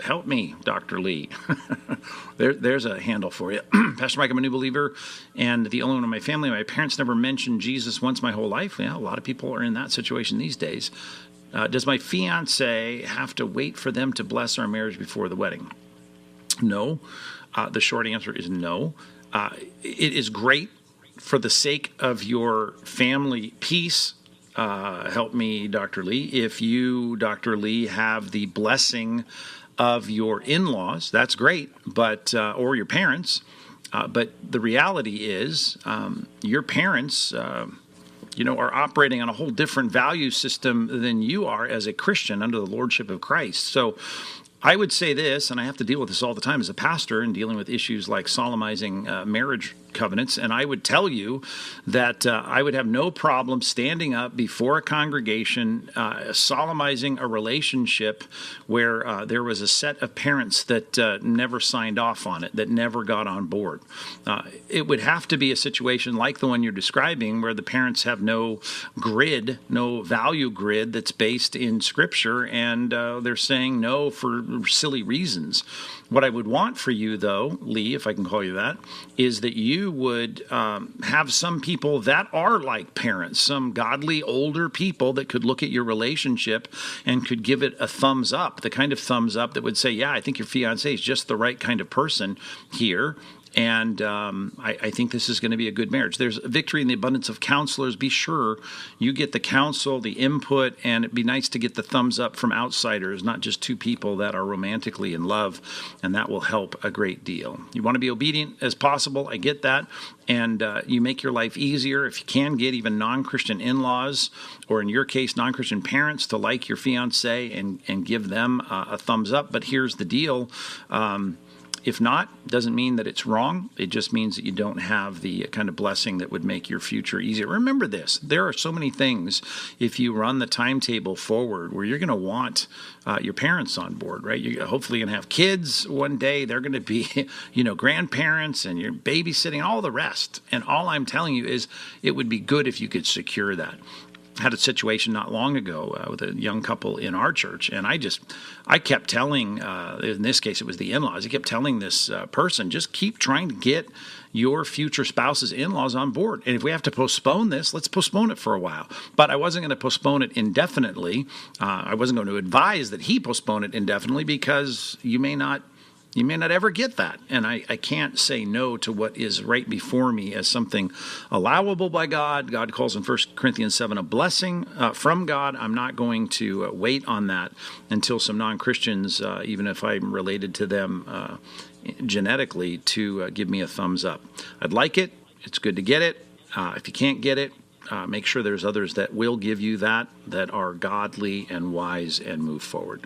Help me, Dr. Lee. There's a handle for you. Pastor Mike, I'm a new believer, and the only one in my family. My parents never mentioned Jesus once my whole life. Yeah, a lot of people are in that situation these days. Does my fiance have to wait for them to bless our marriage before the wedding? No. The short answer is no. It is great for the sake of your family peace. Help me, Dr. Lee. If you, Dr. Lee, have the blessing of your in-laws, that's great, but or your parents. But the reality is, your parents, are operating on a whole different value system than you are as a Christian under the lordship of Christ. So I would say this, and I have to deal with this all the time as a pastor and dealing with issues like solemnizing marriage covenants, and I would tell you that I would have no problem standing up before a congregation, solemnizing a relationship where there was a set of parents that never signed off on it, that never got on board. It would have to be a situation like the one you're describing where the parents have no grid, no value grid that's based in Scripture, and they're saying no for silly reasons. What I would want for you, though, Lee, if I can call you that, is that you would have some people that are like parents, some godly older people that could look at your relationship and could give it a thumbs up, the kind of thumbs up that would say, yeah, I think your fiancé is just the right kind of person here. And I think this is going to be a good marriage. There's victory in the abundance of counselors. Be sure you get the counsel, the input, and it'd be nice to get the thumbs up from outsiders, not just two people that are romantically in love, and that will help a great deal. You want to be obedient as possible. I get that. And you make your life easier if you can get even non-Christian in-laws, or in your case, non-Christian parents to like your fiance and give them a thumbs up. But here's the deal. If not, doesn't mean that it's wrong. It just means that you don't have the kind of blessing that would make your future easier. Remember this. There are so many things, if you run the timetable forward, where you're going to want your parents on board, right? You're hopefully going to have kids one day. They're going to be, grandparents, and you're babysitting, all the rest. And all I'm telling you is it would be good if you could secure that. Had a situation not long ago with a young couple in our church, and I kept telling, in this case it was the in-laws, I kept telling this person, just keep trying to get your future spouse's in-laws on board. And if we have to postpone this, let's postpone it for a while. But I wasn't going to postpone it indefinitely. I wasn't going to advise that he postpone it indefinitely, because you may not ever get that. And I can't say no to what is right before me as something allowable by God. God calls in 1 Corinthians 7 a blessing from God. I'm not going to wait on that until some non-Christians, even if I'm related to them genetically, to give me a thumbs up. I'd like it. It's good to get it. If you can't get it, make sure there's others that will give you that are godly and wise and move forward.